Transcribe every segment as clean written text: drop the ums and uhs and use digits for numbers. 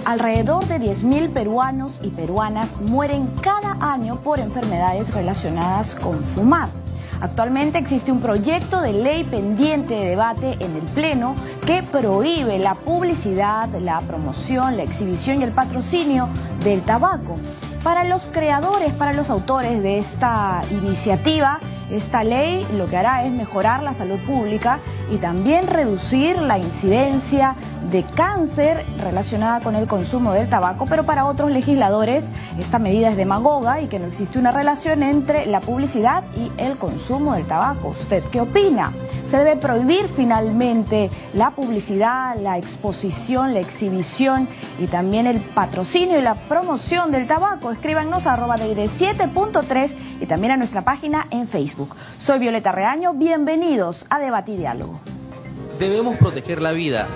Alrededor de 10.000 peruanos y peruanas mueren cada año por enfermedades relacionadas con fumar. Actualmente existe un proyecto de ley pendiente de debate en el Pleno que prohíbe la publicidad, la promoción, la exhibición y el patrocinio del tabaco. Para los creadores, para los autores de esta iniciativa, esta ley lo que hará es mejorar la salud pública y también reducir la incidencia de cáncer relacionada con el consumo del tabaco, pero para otros legisladores esta medida es demagoga y que no existe una relación entre la publicidad y el consumo del tabaco. ¿Usted qué opina? ¿Se debe prohibir finalmente la publicidad, la exposición, la exhibición y también el patrocinio y la promoción del tabaco? Escríbanos a @de7.3 y también a nuestra página en Facebook. Soy Violeta Reaño, bienvenidos a Debate y Diálogo. Debemos proteger la vida.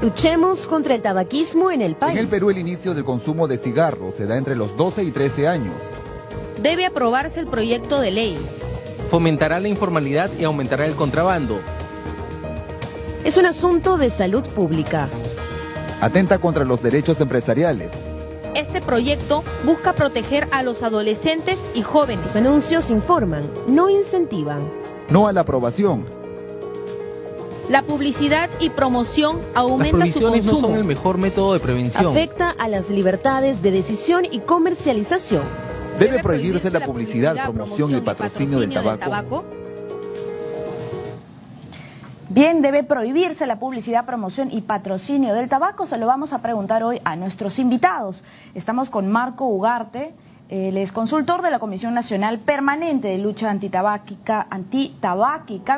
Luchemos contra el tabaquismo en el país. En el Perú el inicio del consumo de cigarros se da entre los 12 y 13 años. Debe aprobarse el proyecto de ley. Fomentará la informalidad y aumentará el contrabando. Es un asunto de salud pública. Atenta contra los derechos empresariales. Este proyecto busca proteger a los adolescentes y jóvenes. Los anuncios informan, no incentivan. No a la aprobación. La publicidad y promoción aumenta su consumo. Las prohibiciones no son el mejor método de prevención. Afecta a las libertades de decisión y comercialización. ¿Debe prohibirse la publicidad, promoción y el patrocinio del tabaco? Bien, ¿debe prohibirse la publicidad, promoción y patrocinio del tabaco? Se lo vamos a preguntar hoy a nuestros invitados. Estamos con Marco Ugarte, él es consultor de la Comisión Nacional Permanente de Lucha Antitabáquica,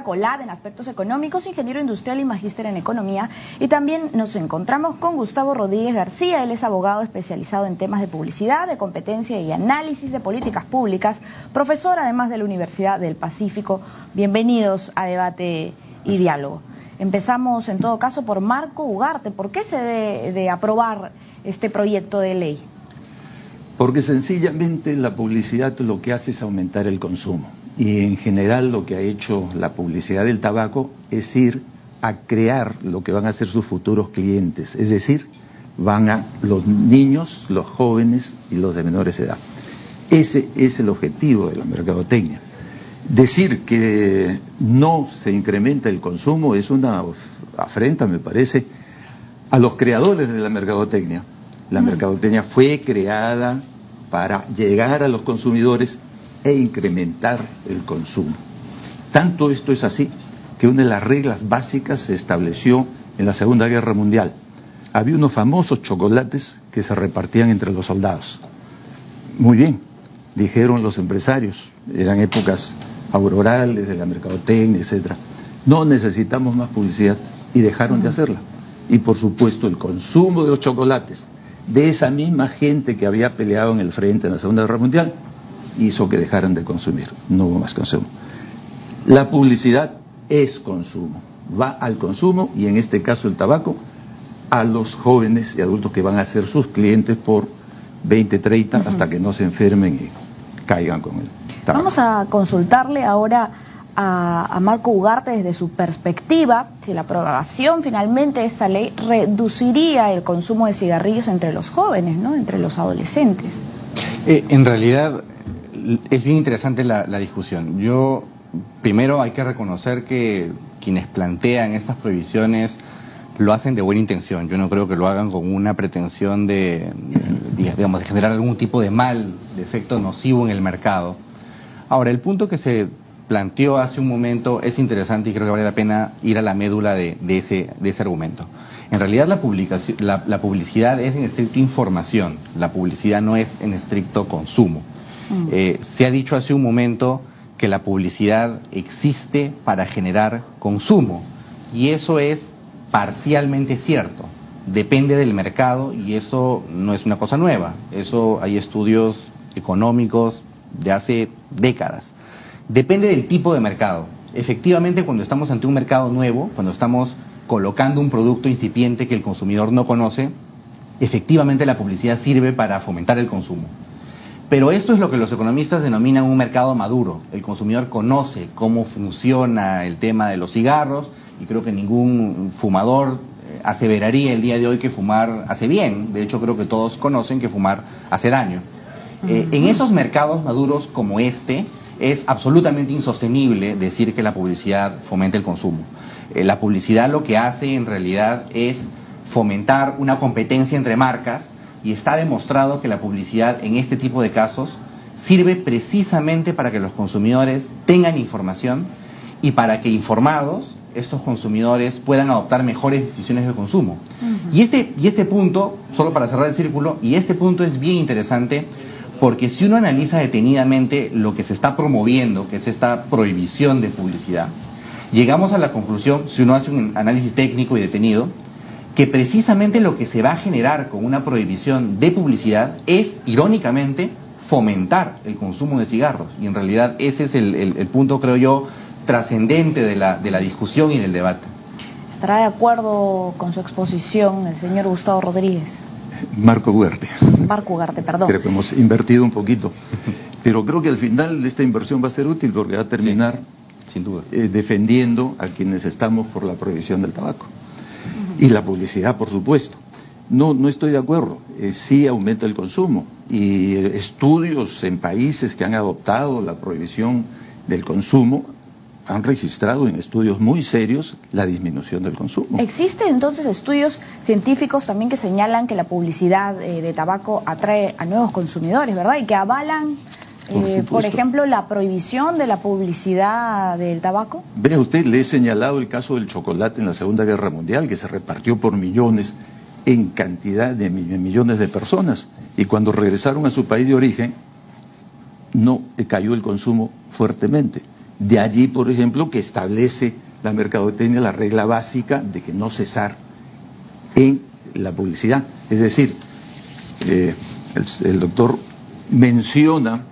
COLAD, en aspectos económicos, ingeniero industrial y magíster en economía. Y también nos encontramos con Gustavo Rodríguez García, él es abogado especializado en temas de publicidad, de competencia y análisis de políticas públicas, profesor además de la Universidad del Pacífico. Bienvenidos a Debate y Diálogo. Empezamos en todo caso por Marco Ugarte. ¿Por qué se debe de aprobar este proyecto de ley? Porque sencillamente la publicidad lo que hace es aumentar el consumo. Y en general lo que ha hecho la publicidad del tabaco es ir a crear lo que van a ser sus futuros clientes. Es decir, van a los niños, los jóvenes y los de menores edad. Ese es el objetivo de la mercadotecnia. Decir que no se incrementa el consumo es una afrenta, me parece, a los creadores de la mercadotecnia. La mercadotecnia fue creada para llegar a los consumidores e incrementar el consumo. Tanto esto es así que una de las reglas básicas se estableció en la Segunda Guerra Mundial. Había unos famosos chocolates que se repartían entre los soldados. Muy bien, dijeron los empresarios, eran épocas aurorales de la mercadotecnia, etcétera. No necesitamos más publicidad y dejaron de hacerla. Y por supuesto el consumo de los chocolates de esa misma gente que había peleado en el frente en la Segunda Guerra Mundial hizo que dejaran de consumir. No hubo más consumo. La publicidad es consumo, va al consumo y en este caso el tabaco a los jóvenes y adultos que van a ser sus clientes por 20, 30 hasta que no se enfermen y caigan con el tabaco. Vamos a consultarle ahora a Marco Ugarte desde su perspectiva, si la aprobación finalmente de esta ley reduciría el consumo de cigarrillos entre los jóvenes, ¿no? Entre los adolescentes. En realidad es bien interesante la discusión. Primero hay que reconocer que quienes plantean estas prohibiciones lo hacen de buena intención. Yo no creo que lo hagan con una pretensión de generar algún tipo de mal, de efecto nocivo en el mercado. Ahora, el punto que se planteó hace un momento es interesante y creo que vale la pena ir a la médula de ese argumento. En realidad la publicidad es en estricto información, la publicidad no es en estricto consumo. Se ha dicho hace un momento que la publicidad existe para generar consumo y eso es parcialmente cierto. Depende del mercado y eso no es una cosa nueva. Eso hay estudios económicos de hace décadas. Depende del tipo de mercado. Efectivamente, cuando estamos ante un mercado nuevo, cuando estamos colocando un producto incipiente que el consumidor no conoce, efectivamente la publicidad sirve para fomentar el consumo. Pero esto es lo que los economistas denominan un mercado maduro. El consumidor conoce cómo funciona el tema de los cigarros y creo que ningún fumador aseveraría el día de hoy que fumar hace bien. De hecho, creo que todos conocen que fumar hace daño. En esos mercados maduros como este, es absolutamente insostenible decir que la publicidad fomenta el consumo. La publicidad lo que hace en realidad es fomentar una competencia entre marcas, y está demostrado que la publicidad en este tipo de casos sirve precisamente para que los consumidores tengan información y para que, informados, estos consumidores puedan adoptar mejores decisiones de consumo. Y este punto, solo para cerrar el círculo, y este punto es bien interesante, porque si uno analiza detenidamente lo que se está promoviendo, que es esta prohibición de publicidad, llegamos a la conclusión, si uno hace un análisis técnico y detenido, que precisamente lo que se va a generar con una prohibición de publicidad es, irónicamente, fomentar el consumo de cigarros. Y en realidad ese es el punto, creo yo, trascendente de la discusión y del debate. ¿Estará de acuerdo con su exposición el señor Gustavo Rodríguez? Marco Ugarte. Marco Ugarte, perdón. Creo que hemos invertido un poquito, pero creo que al final esta inversión va a ser útil porque va a terminar, sí, sin duda, defendiendo a quienes estamos por la prohibición del tabaco. Y la publicidad, por supuesto. No estoy de acuerdo. Sí aumenta el consumo. Y estudios en países que han adoptado la prohibición del consumo han registrado en estudios muy serios la disminución del consumo. ¿Existen entonces estudios científicos también que señalan que la publicidad de tabaco atrae a nuevos consumidores, verdad? Y que avalan, por ejemplo, la prohibición de la publicidad del tabaco. Vea usted, le he señalado el caso del chocolate en la Segunda Guerra Mundial, que se repartió por millones, en cantidad de millones de personas, y cuando regresaron a su país de origen, no cayó el consumo fuertemente. De allí, por ejemplo, que establece la mercadotecnia la regla básica de que no cesar en la publicidad. Es decir, el doctor menciona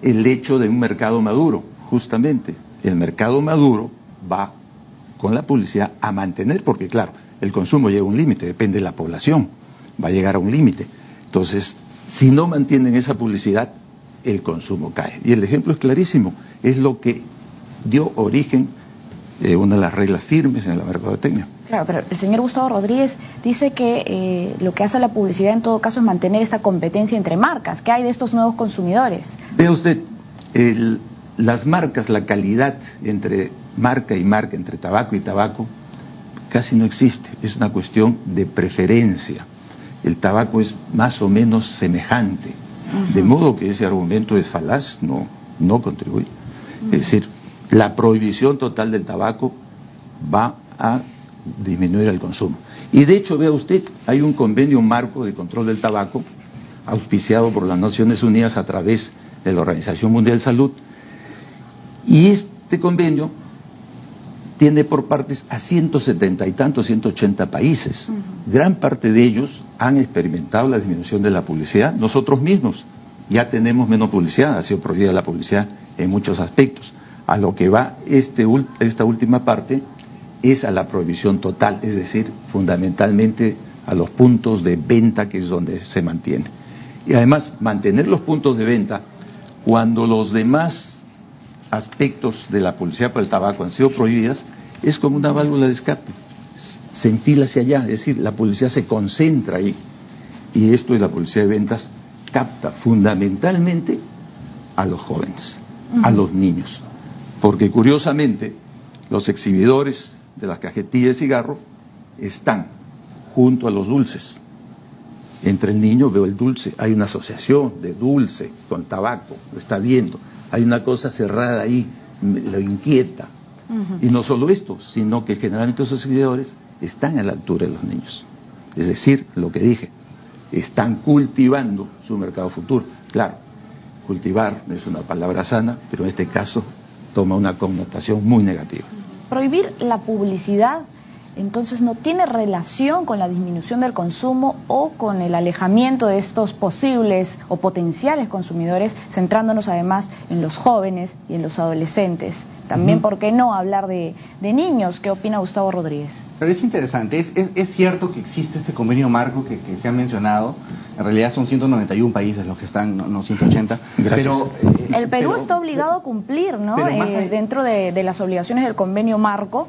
el hecho de un mercado maduro. Justamente, el mercado maduro va con la publicidad a mantener, porque claro, el consumo llega a un límite, depende de la población, va a llegar a un límite. Entonces, si no mantienen esa publicidad, el consumo cae. Y el ejemplo es clarísimo, es lo que dio origen una de las reglas firmes en la mercadotecnia. Claro, pero el señor Gustavo Rodríguez dice que lo que hace la publicidad en todo caso es mantener esta competencia entre marcas. ¿Qué hay de estos nuevos consumidores? Vea usted, las marcas, la calidad entre marca y marca, entre tabaco y tabaco, casi no existe. Es una cuestión de preferencia. El tabaco es más o menos semejante. De modo que ese argumento es falaz, no contribuye. Es decir, la prohibición total del tabaco va a disminuir el consumo. Y de hecho, vea usted, hay un convenio marco de control del tabaco auspiciado por las Naciones Unidas a través de la Organización Mundial de Salud, y este convenio tiene por partes a 170 y tantos, 180 países. Gran parte de ellos han experimentado la disminución de la publicidad. Nosotros mismos ya tenemos menos publicidad, ha sido prohibida la publicidad en muchos aspectos. A lo que va esta última parte es a la prohibición total, es decir, fundamentalmente a los puntos de venta, que es donde se mantiene. Y además, mantener los puntos de venta cuando los demás aspectos de la publicidad por el tabaco han sido prohibidas, es como una válvula de escape, se enfila hacia allá, es decir, la publicidad se concentra ahí, y esto de la publicidad de ventas capta fundamentalmente a los jóvenes, a los niños, porque curiosamente los exhibidores de las cajetillas de cigarro están junto a los dulces. Entre el niño veo el dulce, hay una asociación de dulce con tabaco, lo está viendo. Hay una cosa cerrada ahí, lo inquieta. Y no solo esto, sino que generalmente esos seguidores están a la altura de los niños. Es decir, lo que dije, están cultivando su mercado futuro. Claro, cultivar es una palabra sana, pero en este caso toma una connotación muy negativa. Prohibir la publicidad, entonces, no tiene relación con la disminución del consumo o con el alejamiento de estos posibles o potenciales consumidores, centrándonos además en los jóvenes y en los adolescentes. También, ¿por qué no hablar de niños? ¿Qué opina Gustavo Rodríguez? Pero es interesante, es cierto que existe este convenio marco que se ha mencionado. En realidad son 191 países los que están, no 180. Gracias. Pero, el Perú está obligado a cumplir, ¿no? Dentro de las obligaciones del convenio marco.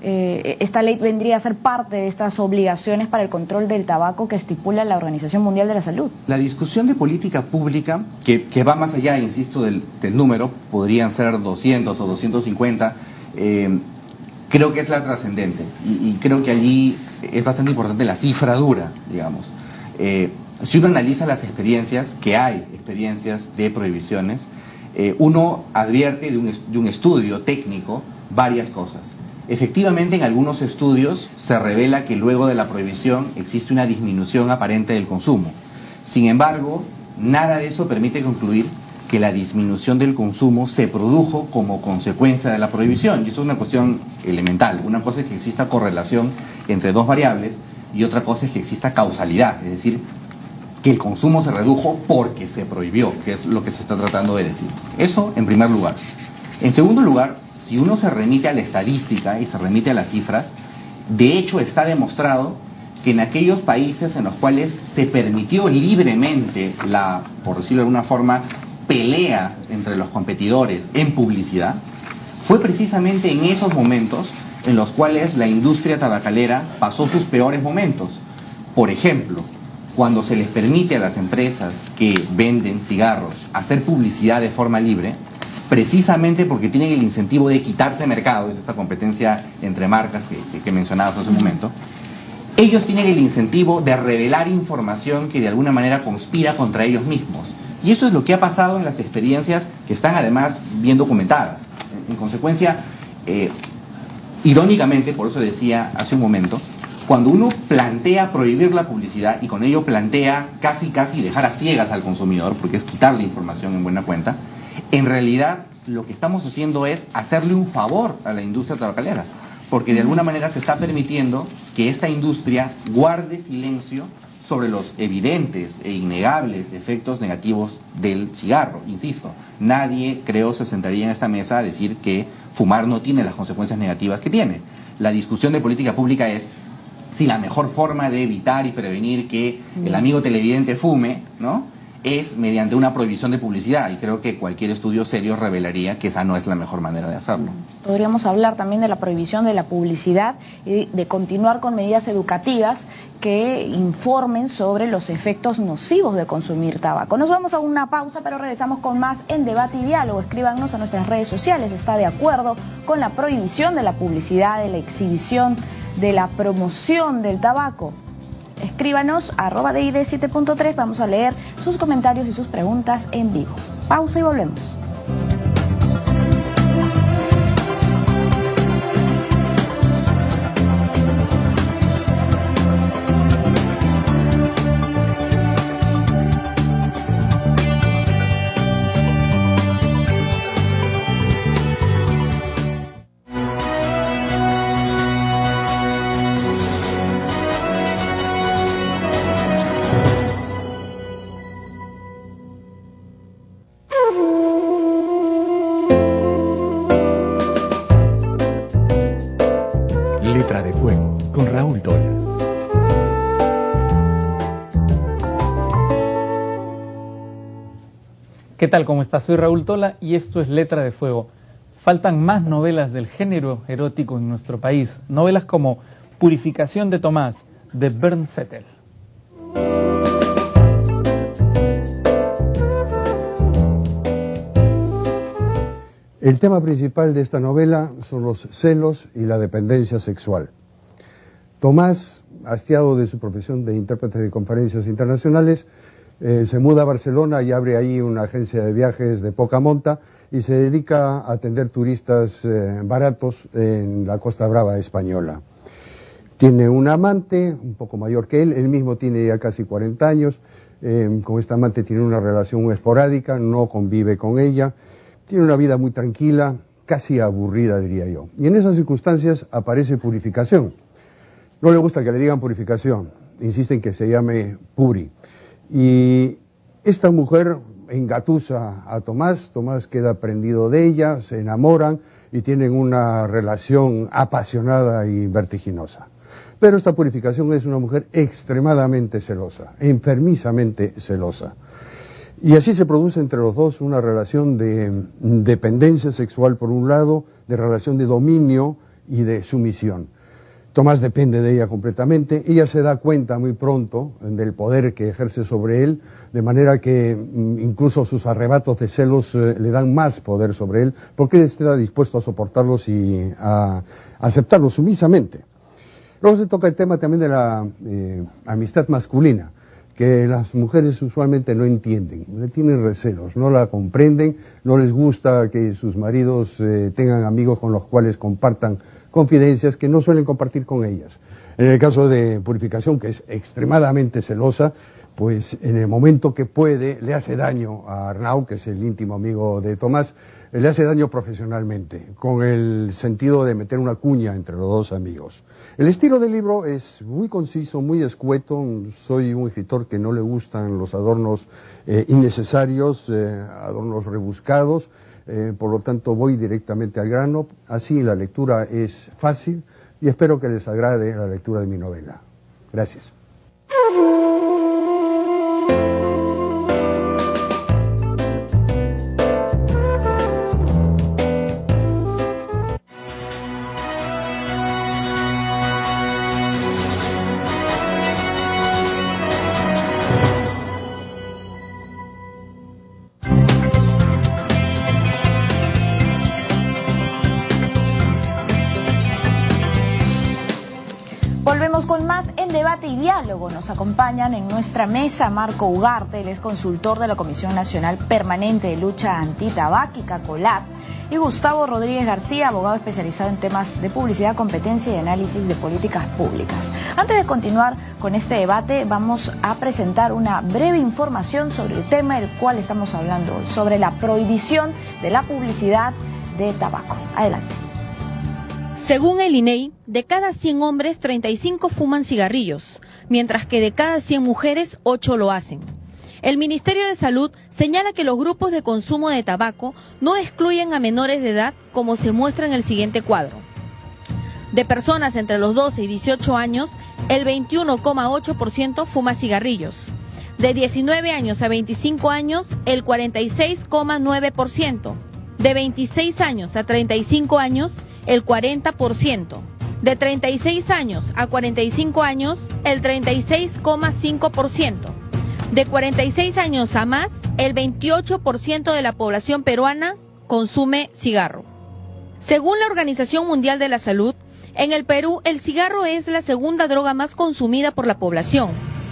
esta ley vendría a ser parte de estas obligaciones para el control del tabaco que estipula la Organización Mundial de la Salud. La discusión de política pública, que va más allá, insisto, del número, podrían ser 200 o 250, creo que es la trascendente. Y creo que allí es bastante importante la cifra dura, digamos. Si uno analiza las experiencias, que hay experiencias de prohibiciones, uno advierte de un estudio técnico varias cosas. Efectivamente, en algunos estudios se revela que luego de la prohibición existe una disminución aparente del consumo. Sin embargo, nada de eso permite concluir que la disminución del consumo se produjo como consecuencia de la prohibición. Y esto es una cuestión elemental. Una cosa es que exista correlación entre dos variables y otra cosa es que exista causalidad, es decir, que el consumo se redujo porque se prohibió, que es lo que se está tratando de decir. Eso en primer lugar. En segundo lugar, si uno se remite a la estadística y se remite a las cifras, de hecho está demostrado que en aquellos países en los cuales se permitió libremente la, por decirlo de alguna forma, pelea entre los competidores en publicidad, fue precisamente en esos momentos en los cuales la industria tabacalera pasó sus peores momentos. Por ejemplo, cuando se les permite a las empresas que venden cigarros hacer publicidad de forma libre, precisamente porque tienen el incentivo de quitarse mercado, es esta competencia entre marcas que mencionabas hace un momento, ellos tienen el incentivo de revelar información que de alguna manera conspira contra ellos mismos. Y eso es lo que ha pasado en las experiencias que están además bien documentadas. En consecuencia, irónicamente, por eso decía hace un momento, cuando uno plantea prohibir la publicidad y con ello plantea casi dejar a ciegas al consumidor, porque es quitarle información en buena cuenta, en realidad lo que estamos haciendo es hacerle un favor a la industria tabacalera, porque de alguna manera se está permitiendo que esta industria guarde silencio sobre los evidentes e innegables efectos negativos del cigarro. Insisto, nadie, creo, se sentaría en esta mesa a decir que fumar no tiene las consecuencias negativas que tiene. La discusión de política pública es si la mejor forma de evitar y prevenir que el amigo televidente fume, ¿no?, es mediante una prohibición de publicidad, y creo que cualquier estudio serio revelaría que esa no es la mejor manera de hacerlo. Podríamos hablar también de la prohibición de la publicidad y de continuar con medidas educativas que informen sobre los efectos nocivos de consumir tabaco. Nos vamos a una pausa, pero regresamos con más en Debate y Diálogo. Escríbanos a nuestras redes sociales. ¿Está de acuerdo con la prohibición de la publicidad, de la exhibición, de la promoción del tabaco? Escríbanos @DID7.3, vamos a leer sus comentarios y sus preguntas en vivo. Pausa y volvemos. Letra de Fuego, con Raúl Tola. ¿Qué tal? ¿Cómo estás? Soy Raúl Tola y esto es Letra de Fuego. Faltan más novelas del género erótico en nuestro país. Novelas como Purificación de Tomás, de Bernd Zettel. El tema principal de esta novela son los celos y la dependencia sexual. Tomás, hastiado de su profesión de intérprete de conferencias internacionales, se muda a Barcelona y abre ahí una agencia de viajes de poca monta y se dedica a atender turistas baratos en la Costa Brava española. Tiene un amante un poco mayor que él mismo tiene ya casi 40 años, con esta amante tiene una relación esporádica, no convive con ella. Tiene una vida muy tranquila, casi aburrida, diría yo. Y en esas circunstancias aparece Purificación. No le gusta que le digan Purificación, insiste en que se llame Puri. Y esta mujer engatusa a Tomás, Tomás queda prendido de ella, se enamoran y tienen una relación apasionada y vertiginosa. Pero esta Purificación es una mujer extremadamente celosa, enfermizamente celosa. Y así se produce entre los dos una relación de dependencia sexual por un lado, de relación de dominio y de sumisión. Tomás depende de ella completamente, ella se da cuenta muy pronto del poder que ejerce sobre él, de manera que incluso sus arrebatos de celos le dan más poder sobre él, porque él está dispuesto a soportarlos y a aceptarlos sumisamente. Luego se toca el tema también de la amistad masculina, que las mujeres usualmente no entienden, le tienen recelos, no la comprenden, no les gusta que sus maridos tengan amigos con los cuales compartan confidencias que no suelen compartir con ellas. En el caso de Purificación, que es extremadamente celosa, pues en el momento que puede le hace daño a Arnau, que es el íntimo amigo de Tomás, le hace daño profesionalmente, con el sentido de meter una cuña entre los dos amigos. El estilo del libro es muy conciso, muy escueto. Soy un escritor que no le gustan los adornos innecesarios, adornos rebuscados, por lo tanto voy directamente al grano. Así la lectura es fácil y espero que les agrade la lectura de mi novela. Gracias. Volvemos con más en Debate y Diálogo. Nos acompañan en nuestra mesa Marco Ugarte, él es consultor de la Comisión Nacional Permanente de Lucha Antitabáquica, COLAT, y Gustavo Rodríguez García, abogado especializado en temas de publicidad, competencia y análisis de políticas públicas. Antes de continuar con este debate, vamos a presentar una breve información sobre el tema del cual estamos hablando, sobre la prohibición de la publicidad de tabaco. Adelante. Según el INEI, de cada 100 hombres, 35 fuman cigarrillos, mientras que de cada 100 mujeres, 8 lo hacen. El Ministerio de Salud señala que los grupos de consumo de tabaco no excluyen a menores de edad, como se muestra en el siguiente cuadro. De personas entre los 12 y 18 años, el 21,8% fuma cigarrillos. De 19 años a 25 años, el 46,9%. De 26 años a 35 años, el 40%, de 36 años a 45 años, el 36,5%, de 46 años a más, el 28% de la población peruana consume cigarro. Según la Organización Mundial de la Salud, en el Perú el cigarro es la segunda droga más consumida por la población.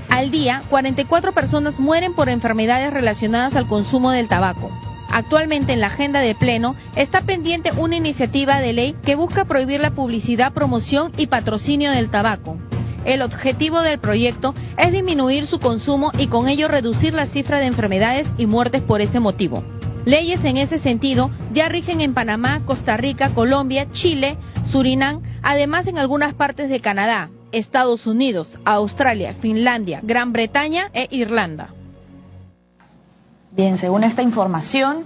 Al día, 44 personas mueren por enfermedades relacionadas al consumo del tabaco. Actualmente en la agenda de Pleno está pendiente una iniciativa de ley que busca prohibir la publicidad, promoción y patrocinio del tabaco. El objetivo del proyecto es disminuir su consumo y con ello reducir la cifra de enfermedades y muertes por ese motivo. Leyes en ese sentido ya rigen en Panamá, Costa Rica, Colombia, Chile, Surinam, además en algunas partes de Canadá, Estados Unidos, Australia, Finlandia, Gran Bretaña e Irlanda. Bien, según esta información,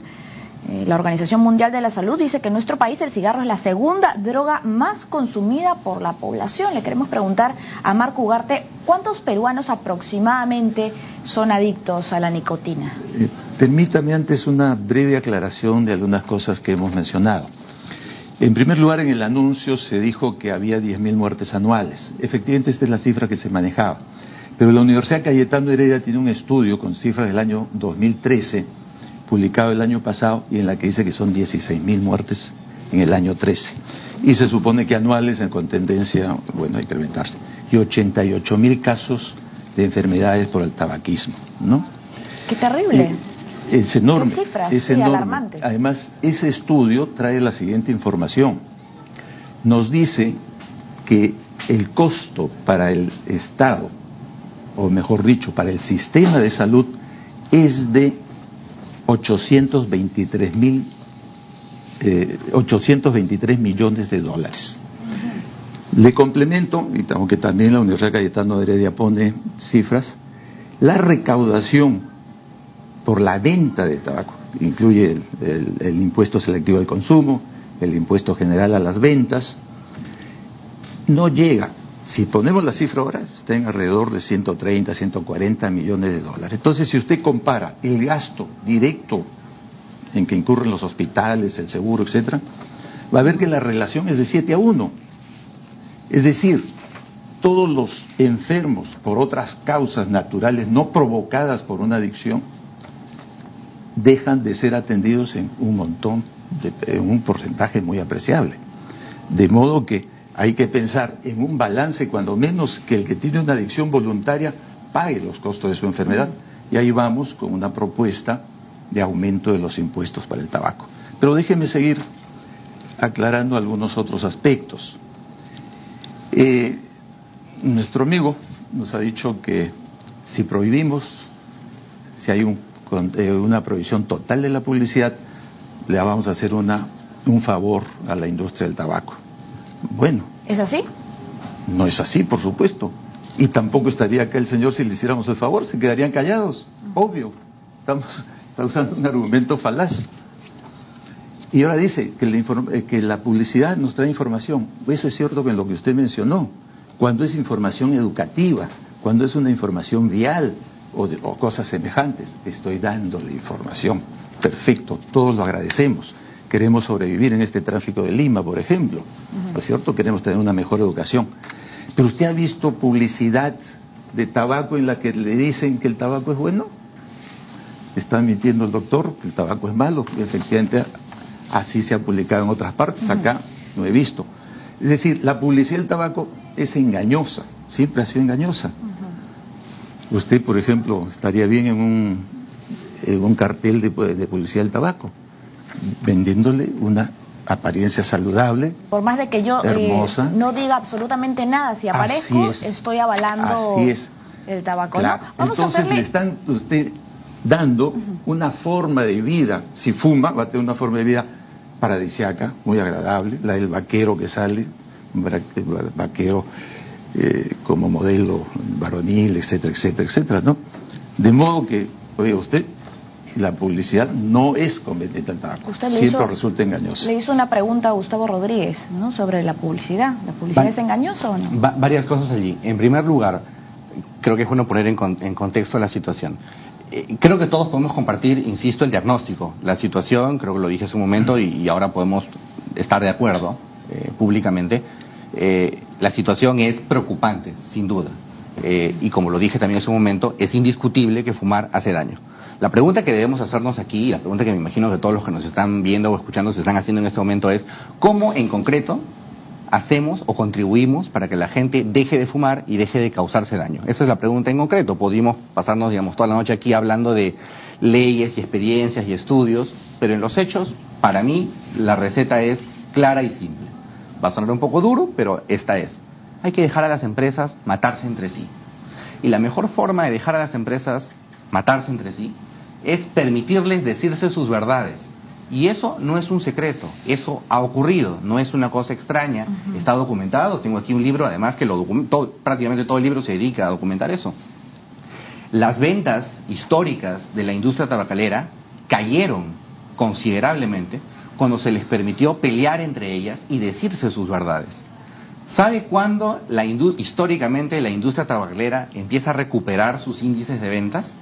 la Organización Mundial de la Salud dice que en nuestro país el cigarro es la segunda droga más consumida por la población. Le queremos preguntar a Marco Ugarte, ¿cuántos peruanos aproximadamente son adictos a la nicotina? Permítame antes una breve aclaración de algunas cosas que hemos mencionado. En primer lugar, en el anuncio se dijo que había 10.000 muertes anuales. Efectivamente, esta es la cifra que se manejaba. Pero la Universidad Cayetano Heredia tiene un estudio con cifras del año 2013, publicado el año pasado, y en la que dice que son 16.000 muertes en el año 13. Y se supone que anuales con tendencia, bueno, a incrementarse. Y 88.000 casos de enfermedades por el tabaquismo, ¿no? ¡Qué terrible! Es enorme. ¿Qué cifras? Es sí, enorme. Alarmantes. Además, ese estudio trae la siguiente información. Nos dice que el costo para el Estado, o mejor dicho, para el sistema de salud, es de 823 millones de dólares. Le complemento, y aunque también la Universidad Cayetano Heredia pone cifras, la recaudación por la venta de tabaco, incluye el impuesto selectivo al consumo, el impuesto general a las ventas, no llega. Si ponemos la cifra ahora, está en alrededor de 130, 140 millones de dólares. Entonces, si usted compara el gasto directo en que incurren los hospitales, el seguro, etcétera, va a ver que la relación es de 7-1. Es decir, todos los enfermos por otras causas naturales no provocadas por una adicción dejan de ser atendidos en un porcentaje muy apreciable. De modo que hay que pensar en un balance, cuando menos que el que tiene una adicción voluntaria pague los costos de su enfermedad. Y ahí vamos con una propuesta de aumento de los impuestos para el tabaco. Pero déjeme seguir aclarando algunos otros aspectos. Nuestro amigo nos ha dicho que si prohibimos, si hay una prohibición total de la publicidad, le vamos a hacer un favor a la industria del tabaco. Bueno. ¿Es así? No es así, por supuesto. Y tampoco estaría acá el señor si le hiciéramos el favor, se quedarían callados, obvio. Estamos usando un argumento falaz. Y ahora dice que la publicidad nos trae información. Eso es cierto en lo que usted mencionó. Cuando es información educativa, cuando es una información vial o cosas semejantes, estoy dando la información. Perfecto, todos lo agradecemos. Queremos sobrevivir en este tráfico de Lima, por ejemplo. ¿No es cierto? Queremos tener una mejor educación. Pero usted ha visto publicidad de tabaco en la que le dicen que el tabaco es bueno. Está mintiendo el doctor que el tabaco es malo. Efectivamente, así se ha publicado en otras partes. Acá no he visto. Es decir, la publicidad del tabaco es engañosa. Siempre ha sido engañosa. Usted, por ejemplo, estaría bien en un cartel de publicidad del tabaco, vendiéndole una apariencia saludable, por más de que yo hermosa, no diga absolutamente nada, si aparezco, estoy avalando el tabaco. Claro. ¿No? Entonces le están usted dando una forma de vida. Si fuma, va a tener una forma de vida paradisíaca, muy agradable, la del vaquero que sale, vaquero como modelo varonil, etcétera, etcétera, etcétera, ¿no? De modo que, oiga usted, la publicidad no es conveniente al tabaco, siempre resulta engañosa. Le hizo una pregunta a Gustavo Rodríguez, ¿no?, sobre la publicidad. ¿La publicidad es engañosa o no? Varias cosas allí. En primer lugar, creo que es bueno poner en contexto la situación. Creo que todos podemos compartir, insisto, el diagnóstico. La situación, creo que lo dije hace un momento y ahora podemos estar de acuerdo públicamente. La situación es preocupante, sin duda. Y como lo dije también hace un momento, es indiscutible que fumar hace daño. La pregunta que debemos hacernos aquí, y la pregunta que me imagino que todos los que nos están viendo o escuchando se están haciendo en este momento es, ¿cómo en concreto hacemos o contribuimos para que la gente deje de fumar y deje de causarse daño? Esa es la pregunta en concreto. Podríamos pasarnos, digamos, toda la noche aquí hablando de leyes y experiencias y estudios, pero en los hechos, para mí, la receta es clara y simple. Va a sonar un poco duro, pero esta es. Hay que dejar a las empresas matarse entre sí. Y la mejor forma de dejar a las empresas matarse entre sí es permitirles decirse sus verdades. Y eso no es un secreto, eso ha ocurrido, no es una cosa extraña, está documentado. Tengo aquí un libro, además, que prácticamente todo el libro se dedica a documentar eso. Las ventas históricas de la industria tabacalera cayeron considerablemente cuando se les permitió pelear entre ellas y decirse sus verdades. ¿Sabe cuándo históricamente la industria tabacalera empieza a recuperar sus índices de ventas?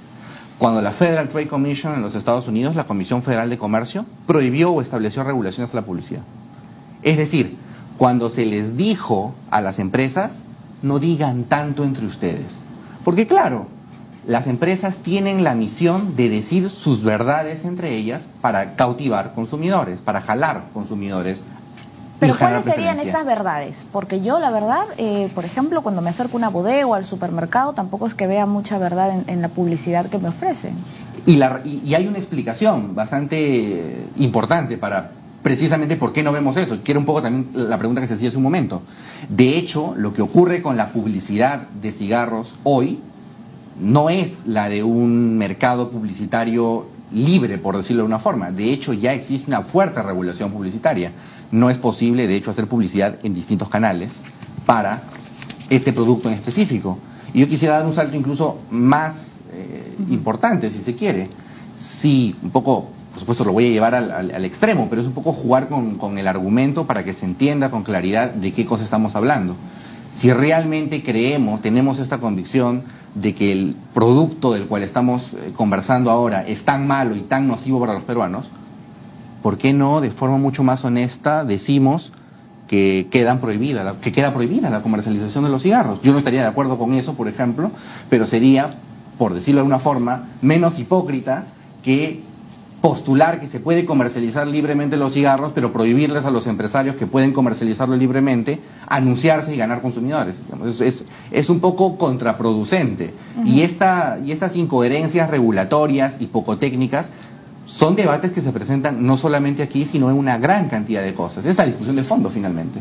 Cuando la Federal Trade Commission en los Estados Unidos, la Comisión Federal de Comercio, prohibió o estableció regulaciones a la publicidad. Es decir, cuando se les dijo a las empresas, no digan tanto entre ustedes. Porque claro, las empresas tienen la misión de decir sus verdades entre ellas para cautivar consumidores, para jalar consumidores. Pero ¿cuáles serían esas verdades? Porque yo, la verdad, por ejemplo, cuando me acerco a una bodega o al supermercado, tampoco es que vea mucha verdad en la publicidad que me ofrecen. Y hay una explicación bastante importante para precisamente por qué no vemos eso. Quiero un poco también la pregunta que se hacía hace un momento. De hecho, lo que ocurre con la publicidad de cigarros hoy no es la de un mercado publicitario libre, por decirlo de una forma. De hecho, ya existe una fuerte regulación publicitaria. No es posible, de hecho, hacer publicidad en distintos canales para este producto en específico. Y yo quisiera dar un salto incluso más importante, si se quiere. Sí, un poco, por supuesto, lo voy a llevar al extremo, pero es un poco jugar con el argumento para que se entienda con claridad de qué cosa estamos hablando. Si realmente tenemos esta convicción de que el producto del cual estamos conversando ahora es tan malo y tan nocivo para los peruanos, ¿por qué no de forma mucho más honesta decimos que queda prohibida la comercialización de los cigarros? Yo no estaría de acuerdo con eso, por ejemplo, pero sería, por decirlo de alguna forma, menos hipócrita que postular que se puede comercializar libremente los cigarros, pero prohibirles a los empresarios que pueden comercializarlo libremente, anunciarse y ganar consumidores. Es un poco contraproducente. Y estas incoherencias regulatorias y poco técnicas son debates que se presentan no solamente aquí, sino en una gran cantidad de cosas. Es la discusión de fondo, finalmente.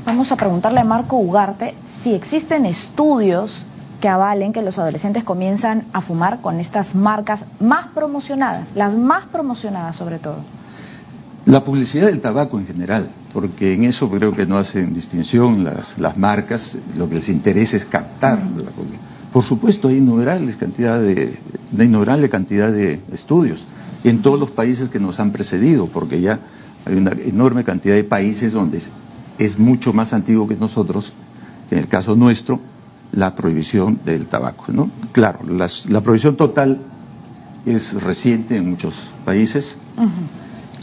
Vamos a preguntarle a Marco Ugarte si existen estudios que avalen que los adolescentes comienzan a fumar con estas marcas más promocionadas, las más promocionadas sobre todo. La publicidad del tabaco en general, porque en eso creo que no hacen distinción las marcas, lo que les interesa es captar la publicidad. Por supuesto, hay innumerable cantidad de estudios en todos los países que nos han precedido, porque ya hay una enorme cantidad de países donde es mucho más antiguo que nosotros, que en el caso nuestro, la prohibición del tabaco, ¿no? Claro, la prohibición total es reciente en muchos países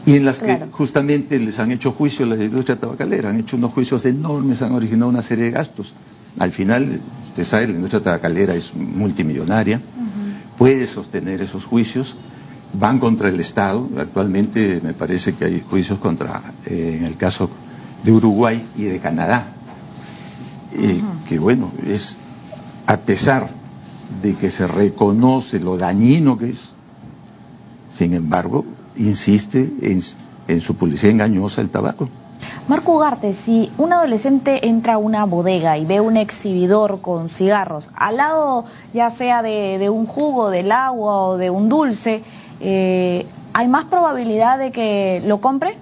y en las que justamente les han hecho juicio a la industria tabacalera, han hecho unos juicios enormes, han originado una serie de gastos. Al final, usted sabe, la industria tabacalera es multimillonaria, puede sostener esos juicios, van contra el Estado. Actualmente me parece que hay juicios en el caso de Uruguay y de Canadá, que bueno, es a pesar de que se reconoce lo dañino que es, sin embargo, insiste en su publicidad engañosa el tabaco. Marco Ugarte, si un adolescente entra a una bodega y ve un exhibidor con cigarros, al lado ya sea de un jugo, del agua o de un dulce, ¿hay más probabilidad de que lo compre?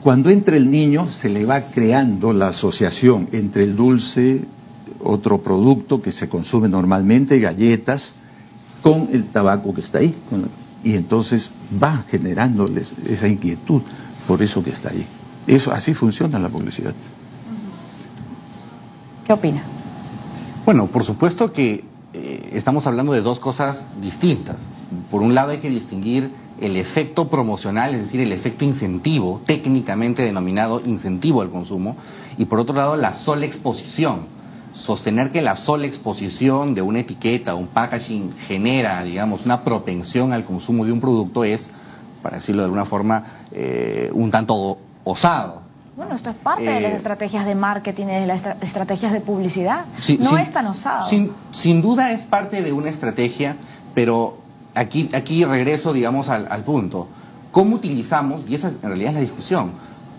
Cuando entra el niño se le va creando la asociación entre el dulce, otro producto que se consume normalmente, galletas, con el tabaco que está ahí. Y entonces va generándoles esa inquietud por eso que está ahí. Así funciona la publicidad. ¿Qué opina? Bueno, por supuesto que estamos hablando de dos cosas distintas. Por un lado hay que distinguir el efecto promocional, es decir, el efecto incentivo, técnicamente denominado incentivo al consumo, y por otro lado la sola exposición. Sostener que la sola exposición de una etiqueta, un packaging, genera, digamos, una propensión al consumo de un producto es, para decirlo de alguna forma, un tanto osado. Bueno, esto es parte de las estrategias de marketing y de las estrategias de publicidad. No es tan osado. Sin duda es parte de una estrategia, pero aquí regreso, digamos, al punto. ¿Cómo utilizamos, y esa en realidad es la discusión,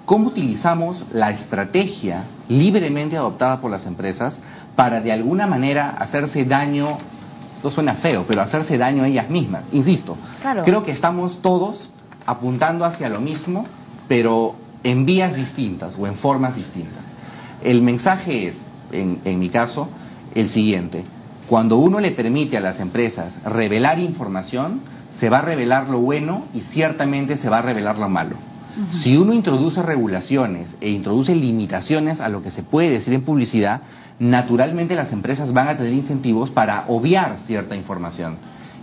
cómo utilizamos la estrategia libremente adoptada por las empresas para de alguna manera hacerse daño? Esto suena feo, pero hacerse daño a ellas mismas? Insisto, creo que estamos todos apuntando hacia lo mismo, pero en vías distintas o en formas distintas. El mensaje es, en mi caso, el siguiente: cuando uno le permite a las empresas revelar información, se va a revelar lo bueno y ciertamente se va a revelar lo malo. Si uno introduce regulaciones e introduce limitaciones a lo que se puede decir en publicidad, naturalmente las empresas van a tener incentivos para obviar cierta información.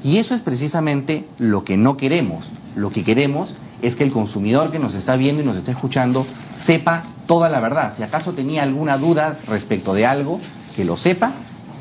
Y eso es precisamente lo que no queremos. Lo que queremos es que el consumidor que nos está viendo y nos está escuchando sepa toda la verdad. Si acaso tenía alguna duda respecto de algo, que lo sepa,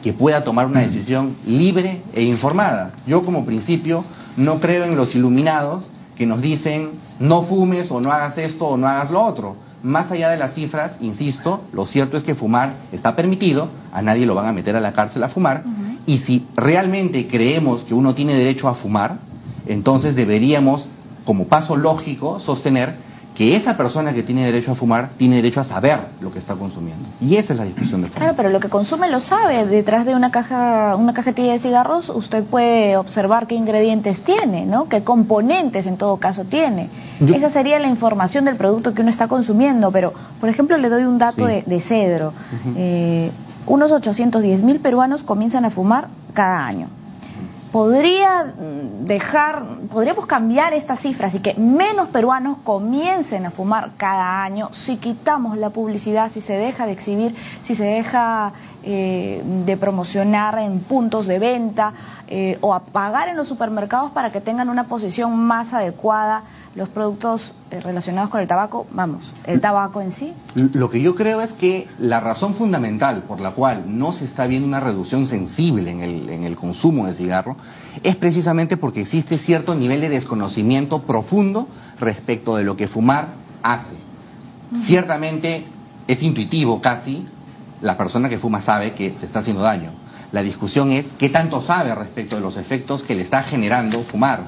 que pueda tomar una decisión libre e informada. Yo, como principio, no creo en los iluminados que nos dicen no fumes o no hagas esto o no hagas lo otro. Más allá de las cifras, insisto, lo cierto es que fumar está permitido, a nadie lo van a meter a la cárcel a fumar, y si realmente creemos que uno tiene derecho a fumar, entonces deberíamos, como paso lógico, sostener que esa persona que tiene derecho a fumar tiene derecho a saber lo que está consumiendo. Y esa es la discusión de fondo. Claro, pero lo que consume lo sabe. Detrás de una cajetilla de cigarros usted puede observar qué ingredientes tiene, ¿no? Qué componentes en todo caso tiene. Esa sería la información del producto que uno está consumiendo. Pero, por ejemplo, le doy un dato de Cedro. Unos 810.000 peruanos comienzan a fumar cada año. podríamos cambiar estas cifras y que menos peruanos comiencen a fumar cada año si quitamos la publicidad, si se deja de exhibir, si se deja de promocionar en puntos de venta o a pagar en los supermercados para que tengan una posición más adecuada los productos relacionados con el tabaco, el tabaco en sí. Lo que yo creo es que la razón fundamental por la cual no se está viendo una reducción sensible en el consumo de cigarro es precisamente porque existe cierto nivel de desconocimiento profundo respecto de lo que fumar hace. Ciertamente es intuitivo casi, la persona que fuma sabe que se está haciendo daño. La discusión es qué tanto sabe respecto de los efectos que le está generando fumar.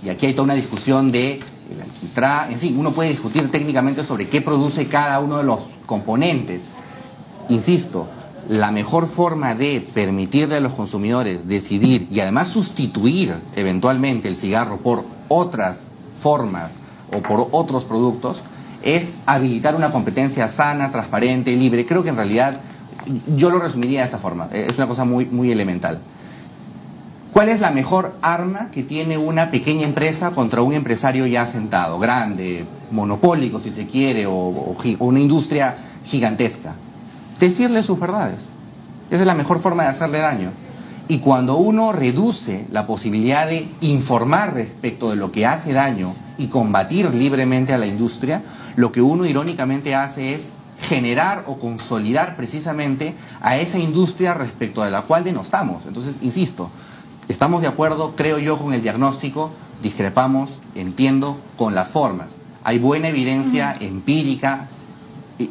Y aquí hay toda una discusión de el alquitrán, en fin, uno puede discutir técnicamente sobre qué produce cada uno de los componentes. Insisto, la mejor forma de permitirle a los consumidores decidir y además sustituir eventualmente el cigarro por otras formas o por otros productos es habilitar una competencia sana, transparente, libre. Creo que en realidad yo lo resumiría de esta forma, es una cosa muy elemental. ¿Cuál es la mejor arma que tiene una pequeña empresa contra un empresario ya sentado, grande, monopólico si se quiere, o una industria gigantesca? Decirle sus verdades. Esa es la mejor forma de hacerle daño. Y cuando uno reduce la posibilidad de informar respecto de lo que hace daño y combatir libremente a la industria, lo que uno irónicamente hace es generar o consolidar precisamente a esa industria respecto de la cual denostamos. Entonces, insisto, estamos de acuerdo, creo yo, con el diagnóstico, discrepamos, entiendo, con las formas. Hay buena evidencia empírica,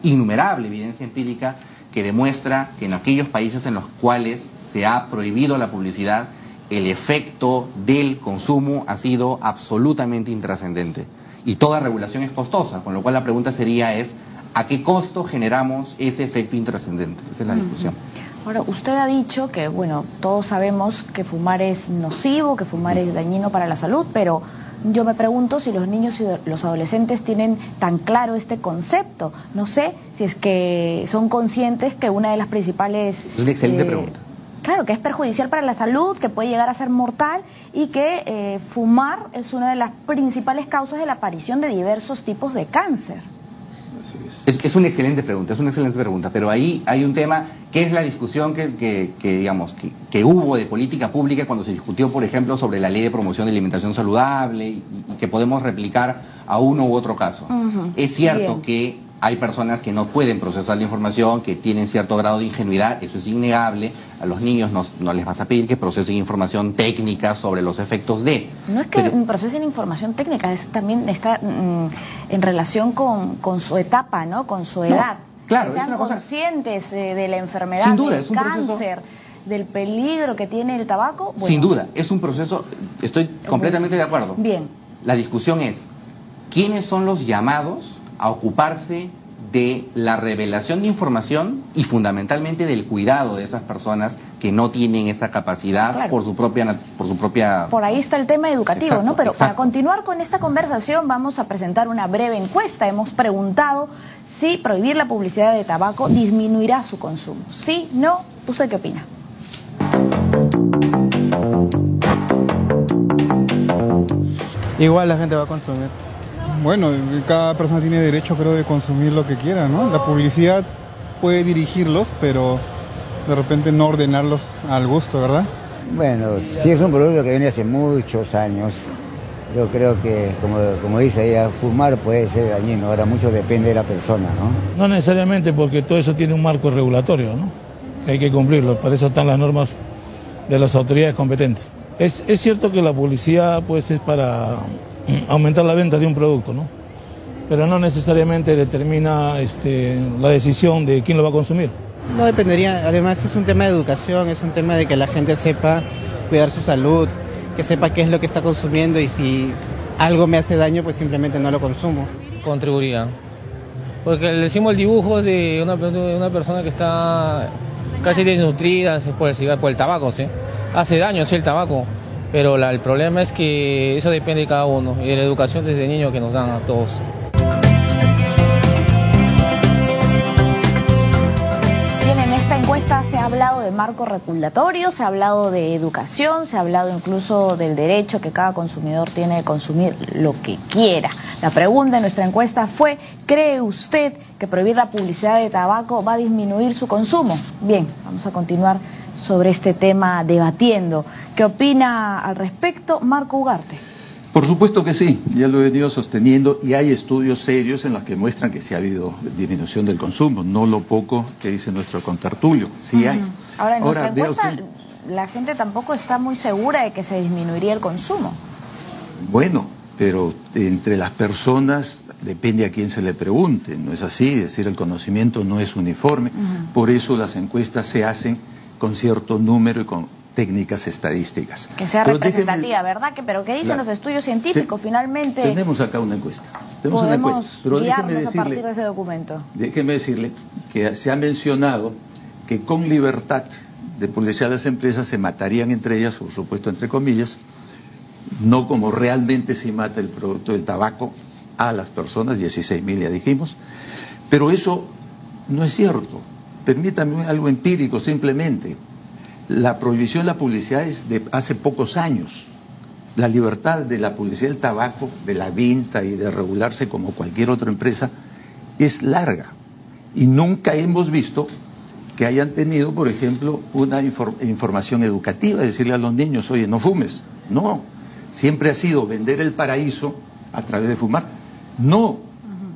innumerable evidencia empírica, que demuestra que en aquellos países en los cuales se ha prohibido la publicidad, el efecto del consumo ha sido absolutamente intrascendente. Y toda regulación es costosa, con lo cual la pregunta sería ¿a qué costo generamos ese efecto intrascendente? Esa es la discusión. Ahora, usted ha dicho que, todos sabemos que fumar es nocivo, que fumar es dañino para la salud, pero yo me pregunto si los niños y los adolescentes tienen tan claro este concepto. No sé si es que son conscientes que una de las principales... Es una excelente pregunta. Claro, que es perjudicial para la salud, que puede llegar a ser mortal y que fumar es una de las principales causas de la aparición de diversos tipos de cáncer. Es una excelente pregunta, pero ahí hay un tema que es la discusión que hubo de política pública cuando se discutió, por ejemplo, sobre la ley de promoción de alimentación saludable y que podemos replicar a uno u otro caso. Es cierto que hay personas que no pueden procesar la información, que tienen cierto grado de ingenuidad, eso es innegable. A los niños no les vas a pedir que procesen información técnica sobre los efectos de... No es que procesen información técnica, también está en relación con su etapa, ¿no? Con su edad. Claro, que sean conscientes de la enfermedad, del cáncer, del peligro que tiene el tabaco. Sin duda, es un proceso, estoy completamente de acuerdo. Bien. La discusión es, ¿quiénes son los llamados a ocuparse de la revelación de información y fundamentalmente del cuidado de esas personas que no tienen esa capacidad por su propia... Por ahí está el tema educativo, exacto, ¿no? Pero exacto. Para continuar con esta conversación vamos a presentar una breve encuesta. Hemos preguntado si prohibir la publicidad de tabaco disminuirá su consumo. ¿Sí? ¿No? ¿Usted qué opina? Igual la gente va a consumir. Bueno, cada persona tiene derecho, creo, de consumir lo que quiera, ¿no? La publicidad puede dirigirlos, pero de repente no ordenarlos al gusto, ¿verdad? Bueno, si es un producto que viene hace muchos años, yo creo que, como dice ella, fumar puede ser dañino. Ahora mucho depende de la persona, ¿no? No necesariamente, porque todo eso tiene un marco regulatorio, ¿no? Hay que cumplirlo, para eso están las normas de las autoridades competentes. Es cierto que la publicidad pues es para aumentar la venta de un producto, ¿no? Pero no necesariamente determina la decisión de quién lo va a consumir. No dependería, además es un tema de educación, es un tema de que la gente sepa cuidar su salud, que sepa qué es lo que está consumiendo y si algo me hace daño pues simplemente no lo consumo. Contribuiría, porque le decimos el dibujo de una persona que está casi desnutrida por el tabaco, ¿sí? Hace daño, sí, el tabaco. Pero el problema es que eso depende de cada uno y de la educación desde niño que nos dan a todos. Bien, en esta encuesta se habla hablado de marco regulatorio, se ha hablado de educación, se ha hablado incluso del derecho que cada consumidor tiene de consumir lo que quiera. La pregunta en nuestra encuesta fue, ¿cree usted que prohibir la publicidad de tabaco va a disminuir su consumo? Bien, vamos a continuar sobre este tema debatiendo. ¿Qué opina al respecto Marco Ugarte? Por supuesto que sí, ya lo he venido sosteniendo y hay estudios serios en los que muestran que sí ha habido disminución del consumo, no lo poco que dice nuestro contertulio, sí hay. Ahora, en nuestra encuesta la gente tampoco está muy segura de que se disminuiría el consumo. Bueno, pero entre las personas depende a quién se le pregunte, no es así, es decir, el conocimiento no es uniforme, por eso las encuestas se hacen con cierto número y con técnicas estadísticas. Que sea representativa, ¿verdad? Pero ¿qué dicen los estudios científicos? Finalmente tenemos acá una encuesta. Pero guiarnos a partir de ese documento. Déjeme decirle que se ha mencionado que con libertad de publicidad las empresas se matarían entre ellas, por supuesto entre comillas, no como realmente se mata el producto del tabaco a las personas, 16.000 ya dijimos, pero eso no es cierto. Permítame algo empírico simplemente. La prohibición de la publicidad es de hace pocos años. La libertad de la publicidad del tabaco, de la venta y de regularse como cualquier otra empresa es larga. Y nunca hemos visto que hayan tenido, por ejemplo, una información educativa, decirle a los niños, oye, no fumes. No, siempre ha sido vender el paraíso a través de fumar. No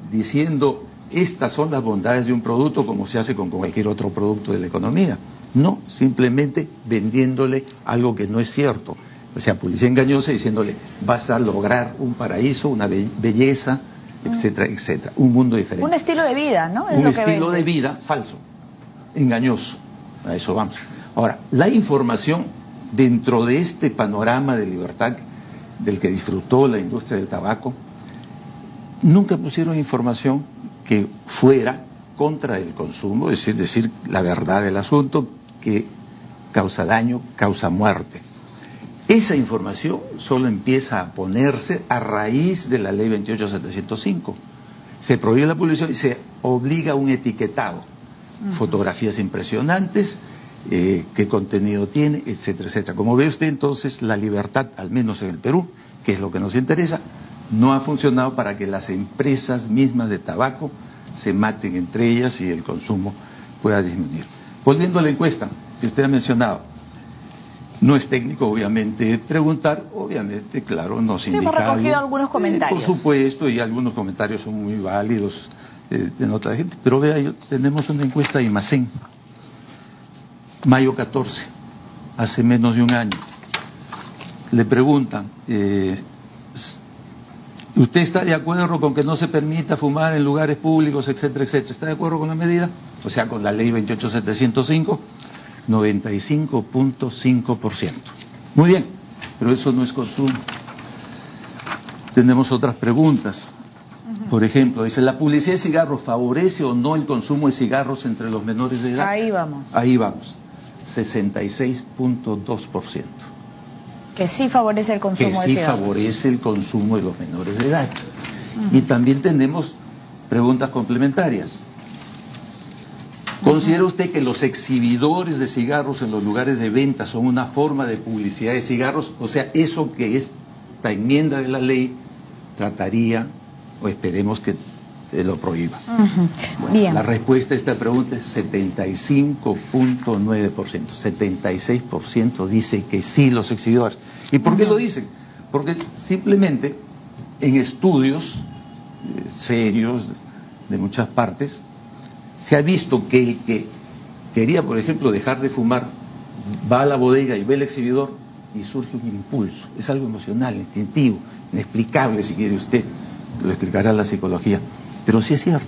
diciendo, estas son las bondades de un producto como se hace con cualquier otro producto de la economía. No, simplemente vendiéndole algo que no es cierto. O sea, publicidad engañosa diciéndole, vas a lograr un paraíso, una belleza, etcétera, etcétera. Un mundo diferente. Un estilo de vida, ¿no? Un estilo de vida falso, engañoso. A eso vamos. Ahora, la información dentro de este panorama de libertad del que disfrutó la industria del tabaco, nunca pusieron información que fuera contra el consumo, es decir la verdad del asunto, que causa daño, causa muerte. Esa información solo empieza a ponerse a raíz de la ley 28705. Se prohíbe la publicidad y se obliga a un etiquetado. Fotografías impresionantes, qué contenido tiene, etcétera, etcétera. Como ve usted, entonces, la libertad, al menos en el Perú, que es lo que nos interesa, no ha funcionado para que las empresas mismas de tabaco se maten entre ellas y el consumo pueda disminuir. Volviendo a la encuesta, si usted ha mencionado, no es técnico, obviamente, preguntar, obviamente, claro, nos indica hemos recogido algunos comentarios. Por supuesto, y algunos comentarios son muy válidos de otra gente, pero vea, tenemos una encuesta de Imacén, mayo 14, hace menos de un año. Le preguntan, ¿usted está de acuerdo con que no se permita fumar en lugares públicos, etcétera, etcétera? ¿Está de acuerdo con la medida? O sea, con la ley 28705, 95.5%. Muy bien, pero eso no es consumo. Tenemos otras preguntas. Por ejemplo, dice, ¿la publicidad de cigarros favorece o no el consumo de cigarros entre los menores de edad? Ahí vamos. Ahí vamos, 66.2%. Que sí favorece el consumo de cigarros. Que sí favorece el consumo de los menores de edad. Y también tenemos preguntas complementarias. ¿Considera usted que los exhibidores de cigarros en los lugares de venta son una forma de publicidad de cigarros? O sea, eso que esta enmienda de la ley trataría, o esperemos que lo prohíba. Bueno, bien. La respuesta a esta pregunta es 75.9%. 76% dice que sí los exhibidores. ¿Y por qué lo dicen? Porque simplemente en estudios serios de muchas partes se ha visto que el que quería, por ejemplo, dejar de fumar, va a la bodega y ve el exhibidor y surge un impulso. Es algo emocional, instintivo, inexplicable, si quiere usted, lo explicará la psicología. Pero sí es cierto.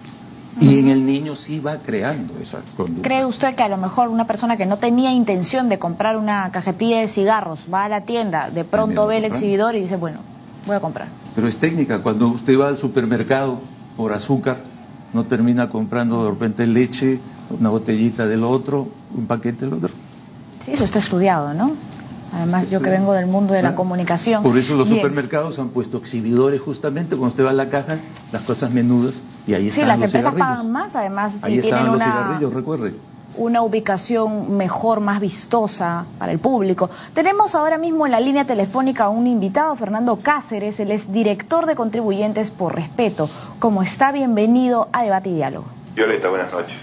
Y en el niño sí va creando esa conducta. ¿Cree usted que a lo mejor una persona que no tenía intención de comprar una cajetilla de cigarros va a la tienda, de pronto ve el exhibidor y dice, bueno, voy a comprar? Pero es técnica. Cuando usted va al supermercado por azúcar, no termina comprando de repente leche, una botellita del otro, un paquete del otro. Sí, eso está estudiado, ¿no? Además, yo que vengo del mundo de la comunicación. Por eso los supermercados han puesto exhibidores justamente, cuando usted va a la caja, las cosas menudas, y ahí están los cigarrillos. Sí, las empresas pagan más, además, si ahí tienen estaban una... los cigarrillos, recuerde. una ubicación mejor, más vistosa para el público. Tenemos ahora mismo en la línea telefónica a un invitado, Fernando Cáceres, él es director de Contribuyentes por Respeto. ¿Cómo está? Bienvenido a Debate y Diálogo. Violeta, buenas noches.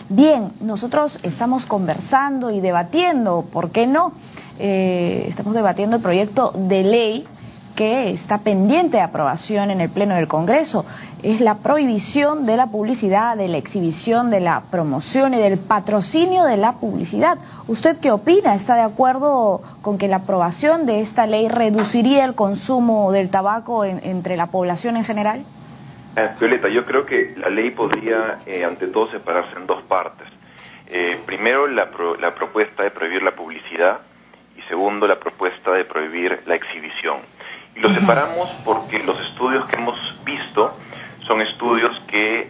Bien, nosotros estamos conversando y debatiendo, ¿por qué no? Estamos debatiendo el proyecto de ley que está pendiente de aprobación en el Pleno del Congreso. Es la prohibición de la publicidad, de la exhibición, de la promoción y del patrocinio de la publicidad. ¿Usted qué opina? ¿Está de acuerdo con que la aprobación de esta ley reduciría el consumo del tabaco entre la población en general? Violeta, yo creo que la ley podría, ante todo, separarse en dos partes. Primero, la propuesta de prohibir la publicidad y segundo, la propuesta de prohibir la exhibición. Y lo separamos porque los estudios que hemos visto son estudios que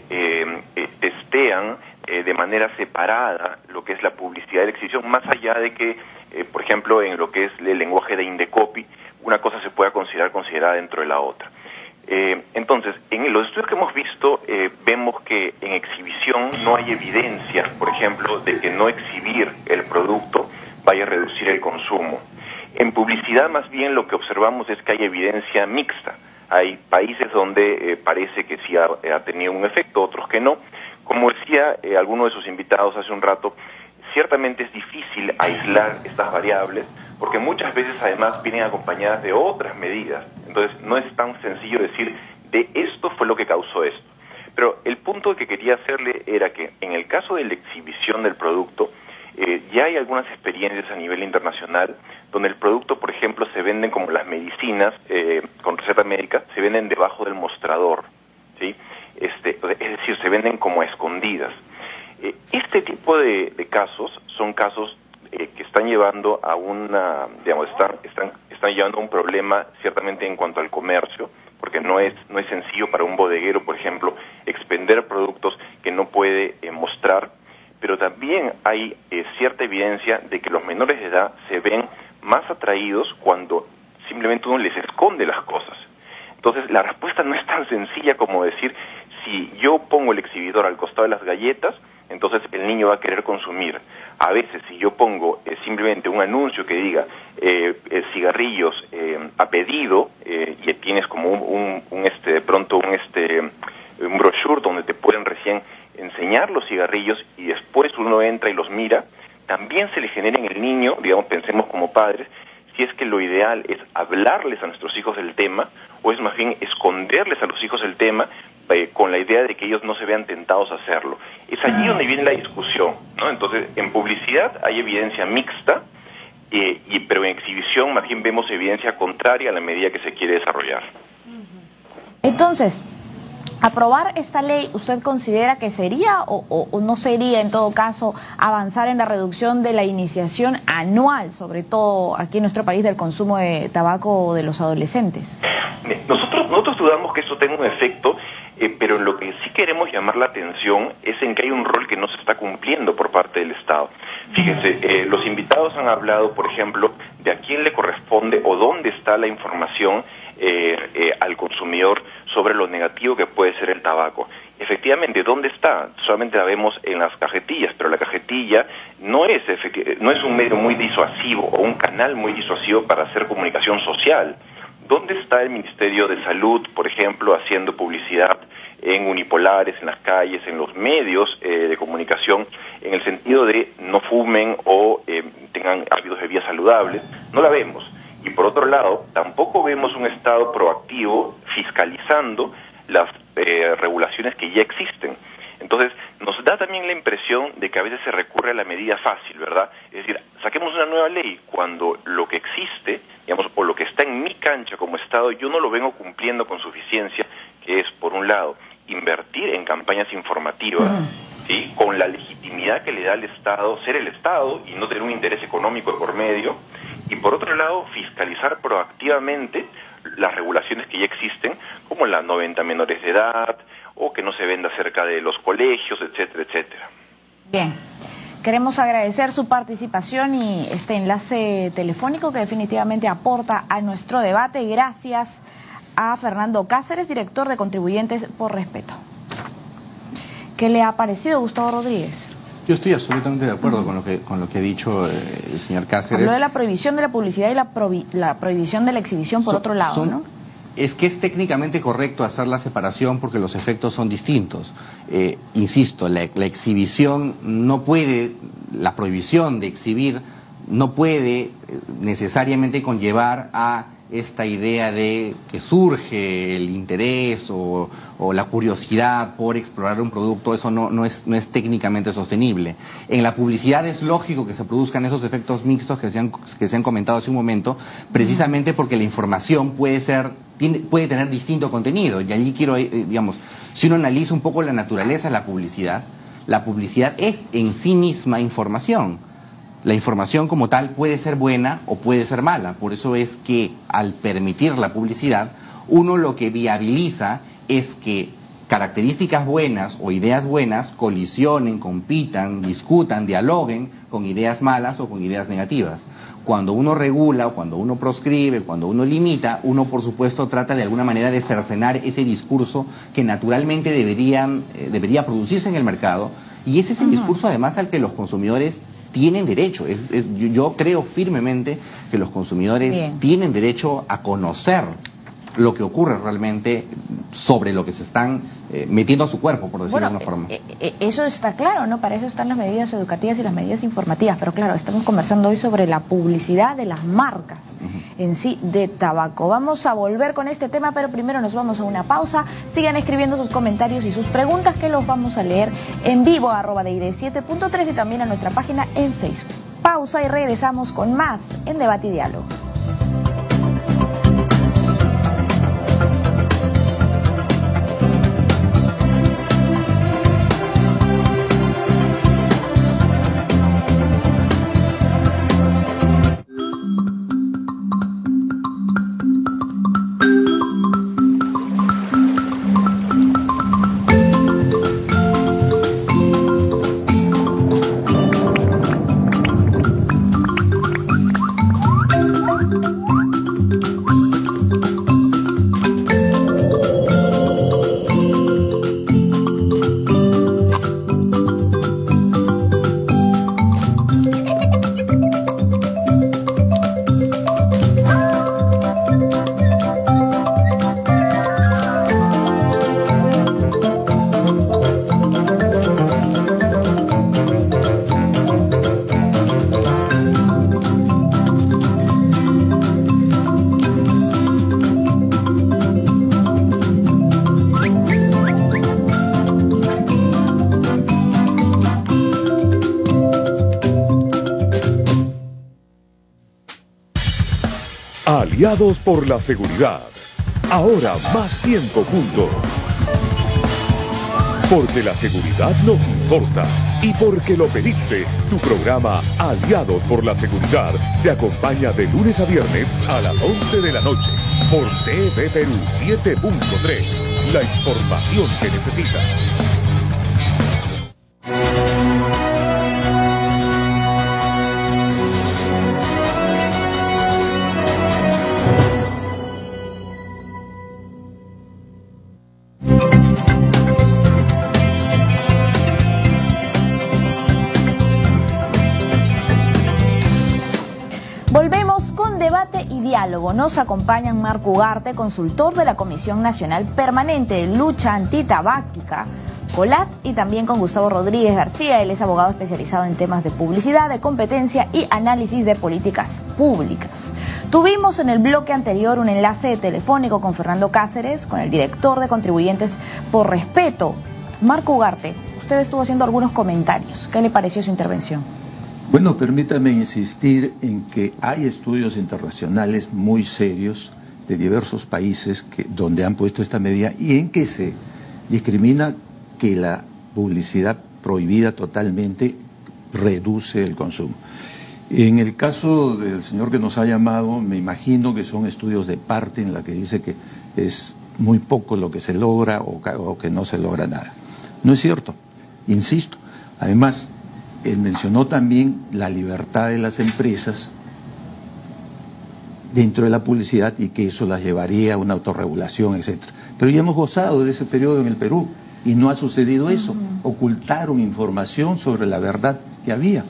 testean de manera separada lo que es la publicidad y la exhibición, más allá de que, por ejemplo, en lo que es el lenguaje de Indecopi, una cosa se pueda considerada dentro de la otra. Entonces, en los estudios que hemos visto, vemos que en exhibición no hay evidencia, por ejemplo, de que no exhibir el producto vaya a reducir el consumo. En publicidad, más bien, lo que observamos es que hay evidencia mixta. Hay países donde parece que sí ha tenido un efecto, otros que no. Como decía alguno de sus invitados hace un rato, ciertamente es difícil aislar estas variables, porque muchas veces además vienen acompañadas de otras medidas. Entonces no es tan sencillo decir, de esto fue lo que causó esto. Pero el punto que quería hacerle era que en el caso de la exhibición del producto, ya hay algunas experiencias a nivel internacional donde el producto, por ejemplo, se venden como las medicinas con receta médica, se venden debajo del mostrador, ¿sí? Es decir, se venden como a escondidas. Este tipo de casos son casos que están llevando a están llevando a un problema ciertamente en cuanto al comercio, porque no es sencillo para un bodeguero, por ejemplo, expender productos que no puede mostrar, pero también hay cierta evidencia de que los menores de edad se ven más atraídos cuando simplemente uno les esconde las cosas. Entonces, la respuesta no es tan sencilla como decir, si yo pongo el exhibidor al costado de las galletas, entonces el niño va a querer consumir. A veces, si yo pongo simplemente un anuncio que diga cigarrillos a pedido, y tienes como un brochure donde te pueden recién enseñar los cigarrillos y después uno entra y los mira, también se le genera en el niño, digamos, pensemos como padres, si es que lo ideal es hablarles a nuestros hijos del tema o es más bien esconderles a los hijos el tema con la idea de que ellos no se vean tentados a hacerlo. Es allí donde viene la discusión, ¿no? Entonces, en publicidad hay evidencia mixta, pero en exhibición más bien vemos evidencia contraria a la medida que se quiere desarrollar. Entonces, ¿aprobar esta ley usted considera que sería o no sería en todo caso avanzar en la reducción de la iniciación anual, sobre todo aquí en nuestro país, del consumo de tabaco de los adolescentes? Nosotros dudamos que eso tenga un efecto, pero en lo que sí queremos llamar la atención es en que hay un rol que no se está cumpliendo por parte del Estado. Fíjense, los invitados han hablado, por ejemplo, de a quién le corresponde o dónde está la información al consumidor sobre lo negativo que puede ser el tabaco. Efectivamente, ¿dónde está? Solamente la vemos en las cajetillas, pero la cajetilla no es un medio muy disuasivo o un canal muy disuasivo para hacer comunicación social. ¿Dónde está el Ministerio de Salud, por ejemplo, haciendo publicidad en unipolares, en las calles, en los medios de comunicación, en el sentido de no fumen o tengan hábitos de vida saludables? No la vemos. Y por otro lado, tampoco vemos un Estado proactivo fiscalizando las regulaciones que ya existen. Entonces, nos da también la impresión de que a veces se recurre a la medida fácil, ¿verdad? Es decir, saquemos una nueva ley cuando lo que existe, digamos, o lo que está en mi cancha como Estado, yo no lo vengo cumpliendo con suficiencia, que es, por un lado, invertir en campañas informativas, ¿sí?, con la legitimidad que le da al Estado ser el Estado y no tener un interés económico de por medio, y por otro lado, fiscalizar proactivamente las regulaciones que ya existen, como la no venta a menores de edad, o que no se venda cerca de los colegios, etcétera, etcétera. Bien, queremos agradecer su participación y este enlace telefónico que definitivamente aporta a nuestro debate. Gracias a Fernando Cáceres, director de Contribuyentes por Respeto. ¿Qué le ha parecido, Gustavo Rodríguez? Yo estoy absolutamente de acuerdo con lo que ha dicho el señor Cáceres. Habló de la prohibición de la publicidad y la prohibición de la exhibición por otro lado, ¿no? Es que es técnicamente correcto hacer la separación porque los efectos son distintos. Insisto, la exhibición no puede, la prohibición de exhibir no puede necesariamente conllevar a esta idea de que surge el interés o la curiosidad por explorar un producto. Eso no es técnicamente sostenible. En la publicidad es lógico que se produzcan esos efectos mixtos que se han comentado hace un momento, precisamente porque la información puede tener distinto contenido. Y allí quiero, si uno analiza un poco la naturaleza de la publicidad es en sí misma información. La información como tal puede ser buena o puede ser mala. Por eso es que al permitir la publicidad, uno lo que viabiliza es que características buenas o ideas buenas colisionen, compitan, discutan, dialoguen con ideas malas o con ideas negativas. Cuando uno regula o cuando uno proscribe, cuando uno limita, uno por supuesto trata de alguna manera de cercenar ese discurso que naturalmente debería producirse en el mercado, y ese es el discurso además al que los consumidores tienen derecho. Yo creo firmemente que los consumidores tienen derecho a conocer lo que ocurre realmente sobre lo que se están metiendo a su cuerpo, por decirlo de alguna forma. Eso está claro, ¿no? Para eso están las medidas educativas y las medidas informativas, pero claro, estamos conversando hoy sobre la publicidad de las marcas en sí de tabaco. Vamos a volver con este tema, pero primero nos vamos a una pausa. Sigan escribiendo sus comentarios y sus preguntas que los vamos a leer en vivo, @DID7.3 y también a nuestra página en Facebook. Pausa y regresamos con más en Debate y Diálogo. Aliados por la seguridad. Ahora más tiempo juntos. Porque la seguridad nos importa y porque lo pediste, tu programa Aliados por la Seguridad te acompaña de lunes a viernes a las 11 de la noche por TV Perú 7.3. La información que necesitas. Nos acompañan Marco Ugarte, consultor de la Comisión Nacional Permanente de Lucha Antitabáquica, COLAT, y también con Gustavo Rodríguez García. Él es abogado especializado en temas de publicidad, de competencia y análisis de políticas públicas. Tuvimos en el bloque anterior un enlace telefónico con Fernando Cáceres, con el director de Contribuyentes por Respeto. Marco Ugarte, usted estuvo haciendo algunos comentarios. ¿Qué le pareció su intervención? Bueno, permítame insistir en que hay estudios internacionales muy serios de diversos países donde han puesto esta medida y en que se discrimina que la publicidad prohibida totalmente reduce el consumo. En el caso del señor que nos ha llamado, me imagino que son estudios de parte en la que dice que es muy poco lo que se logra o que no se logra nada. No es cierto, insisto. Además, él mencionó también la libertad de las empresas dentro de la publicidad y que eso las llevaría a una autorregulación, etcétera. Pero ya hemos gozado de ese periodo en el Perú. Y no ha sucedido eso. Ocultaron información sobre la verdad que había.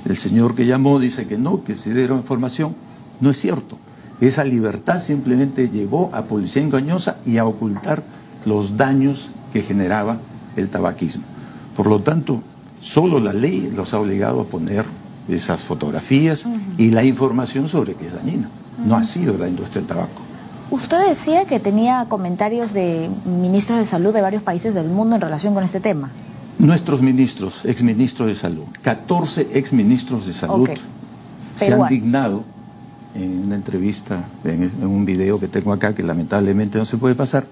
El señor que llamó dice que no, que se dieron información. No es cierto. Esa libertad simplemente llevó a policía engañosa y a ocultar los daños que generaba el tabaquismo. Por lo tanto, solo la ley los ha obligado a poner esas fotografías y la información sobre que es dañina. No ha sido la industria del tabaco. Usted decía que tenía comentarios de ministros de salud de varios países del mundo en relación con este tema. Nuestros ministros, exministros de salud, 14 exministros de salud se han dignado en una entrevista, en un video que tengo acá que lamentablemente no se puede pasar,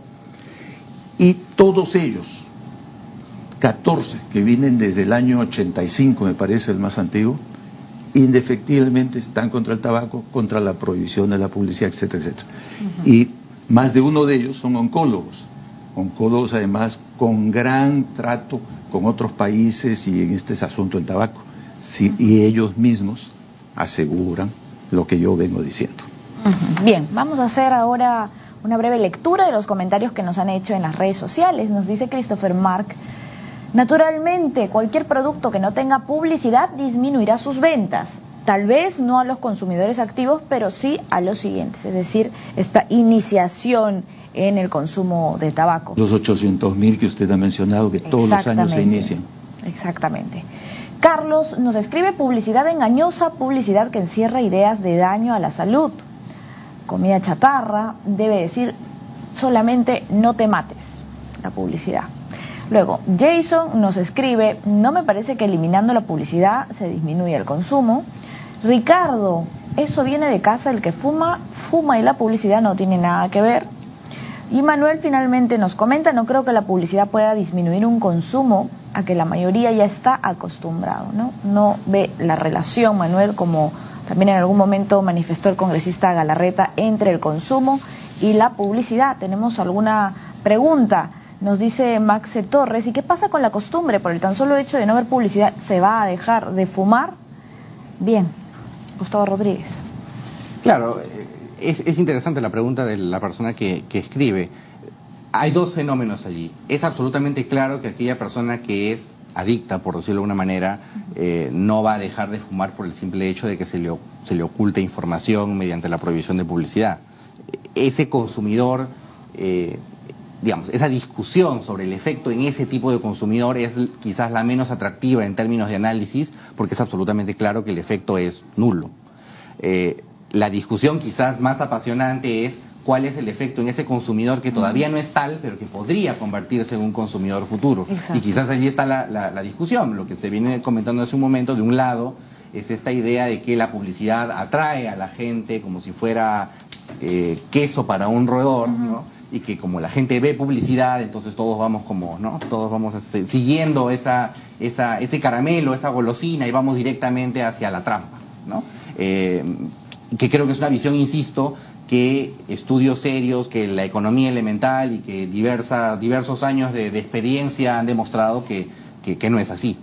y todos ellos, 14 que vienen desde el año 85, me parece el más antiguo, indefectiblemente están contra el tabaco, contra la prohibición de la publicidad, etcétera, etcétera. Y más de uno de ellos son oncólogos además con gran trato con otros países y en este asunto del tabaco. Sí, y ellos mismos aseguran lo que yo vengo diciendo. Bien, vamos a hacer ahora una breve lectura de los comentarios que nos han hecho en las redes sociales. Nos dice Christopher Mark: naturalmente, cualquier producto que no tenga publicidad disminuirá sus ventas. Tal vez no a los consumidores activos, pero sí a los siguientes, es decir, esta iniciación en el consumo de tabaco. Los 800.000 que usted ha mencionado, que todos los años se inician. Exactamente. Carlos nos escribe: publicidad engañosa, publicidad que encierra ideas de daño a la salud. Comida chatarra, debe decir solamente no te mates, la publicidad. Luego, Jason nos escribe: no me parece que eliminando la publicidad se disminuya el consumo. Ricardo: eso viene de casa, el que fuma, fuma y la publicidad no tiene nada que ver. Y Manuel finalmente nos comenta: no creo que la publicidad pueda disminuir un consumo a que la mayoría ya está acostumbrado, No ve la relación, Manuel, como también en algún momento manifestó el congresista Galarreta, entre el consumo y la publicidad. Tenemos alguna pregunta. Nos dice Maxe Torres: ¿y qué pasa con la costumbre? Por el tan solo hecho de no ver publicidad, ¿se va a dejar de fumar? Bien, Gustavo Rodríguez. Claro, es interesante la pregunta de la persona que escribe. Hay dos fenómenos allí. Es absolutamente claro que aquella persona que es adicta, por decirlo de alguna manera, no va a dejar de fumar por el simple hecho de que se le oculte información mediante la prohibición de publicidad. Ese consumidor, digamos, esa discusión sobre el efecto en ese tipo de consumidor es quizás la menos atractiva en términos de análisis, porque es absolutamente claro que el efecto es nulo. La discusión quizás más apasionante es cuál es el efecto en ese consumidor que todavía no es tal, pero que podría convertirse en un consumidor futuro. Exacto. Y quizás allí está la discusión. Lo que se viene comentando hace un momento, de un lado, es esta idea de que la publicidad atrae a la gente como si fuera queso para un roedor, ¿no? Y que como la gente ve publicidad, entonces todos vamos como, ¿no? Todos vamos siguiendo ese caramelo, esa golosina, y vamos directamente hacia la trampa, ¿no? Que creo que es una visión, insisto, que estudios serios, que la economía elemental y que diversos años de experiencia han demostrado que no es así.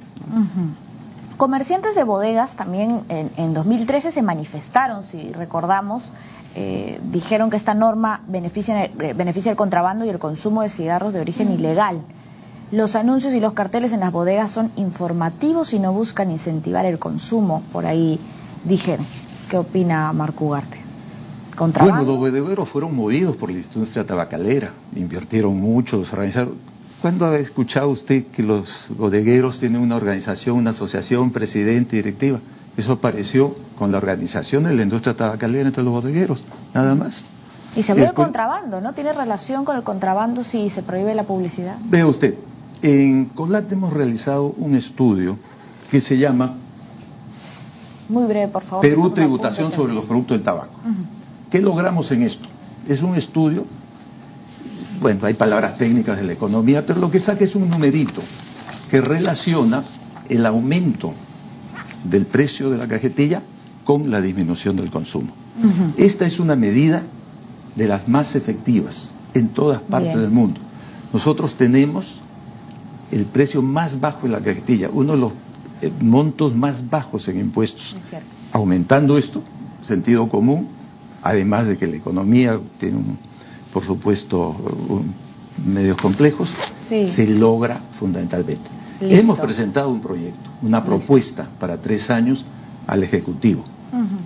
Comerciantes de bodegas también en 2013 se manifestaron, si recordamos, dijeron que esta norma beneficia el contrabando y el consumo de cigarros de origen ilegal. Los anuncios y los carteles en las bodegas son informativos y no buscan incentivar el consumo, por ahí dijeron. ¿Qué opina Marco Ugarte? ¿Contrabando? Bueno, los bodegueros fueron movidos por la industria tabacalera, invirtieron mucho, los organizaron. ¿Cuándo ha escuchado usted que los bodegueros tienen una organización, una asociación, presidente, directiva? Eso apareció con la organización de la industria tabacalera entre los bodegueros, nada más. Y se habló de contrabando, ¿no? ¿Tiene relación con el contrabando si se prohíbe la publicidad? Vea usted, en CONLAT hemos realizado un estudio que se llama... Muy breve, por favor. Perú, tributación sobre los productos del tabaco. ¿Qué logramos en esto? Es un estudio, bueno, hay palabras técnicas de la economía, pero lo que saca es un numerito que relaciona el aumento del precio de la cajetilla con la disminución del consumo. Esta es una medida de las más efectivas en todas partes del mundo. Nosotros tenemos el precio más bajo de la cajetilla, uno de los montos más bajos en impuestos. Aumentando esto, sentido común, además de que la economía tiene, por supuesto, medios complejos, se logra fundamentalmente. Listo. Hemos presentado un proyecto, una propuesta para 3 años al Ejecutivo.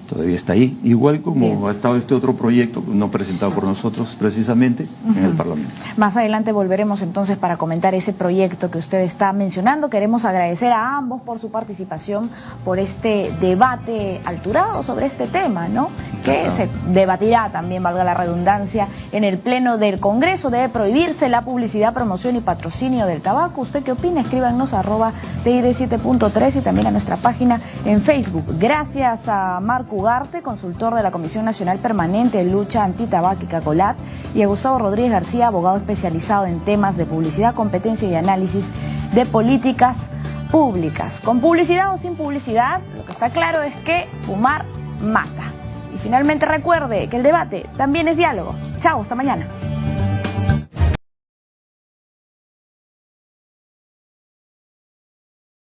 Todavía está ahí, igual como ha estado este otro proyecto, no presentado por nosotros precisamente, en el Parlamento. Más adelante volveremos entonces para comentar ese proyecto que usted está mencionando. Queremos agradecer a ambos por su participación, por este debate alturado sobre este tema, ¿no? Que se debatirá también, valga la redundancia, en el Pleno del Congreso. Debe prohibirse la publicidad, promoción y patrocinio del tabaco. ¿Usted qué opina? Escríbanos @TID7.3 y también a nuestra página en Facebook. Gracias a Marco Ugarte, consultor de la Comisión Nacional Permanente de Lucha Antitabáquica COLAT, y a Gustavo Rodríguez García, abogado especializado en temas de publicidad, competencia y análisis de políticas públicas. Con publicidad o sin publicidad, lo que está claro es que fumar mata. Y finalmente recuerde que el debate también es diálogo. Chao, hasta mañana.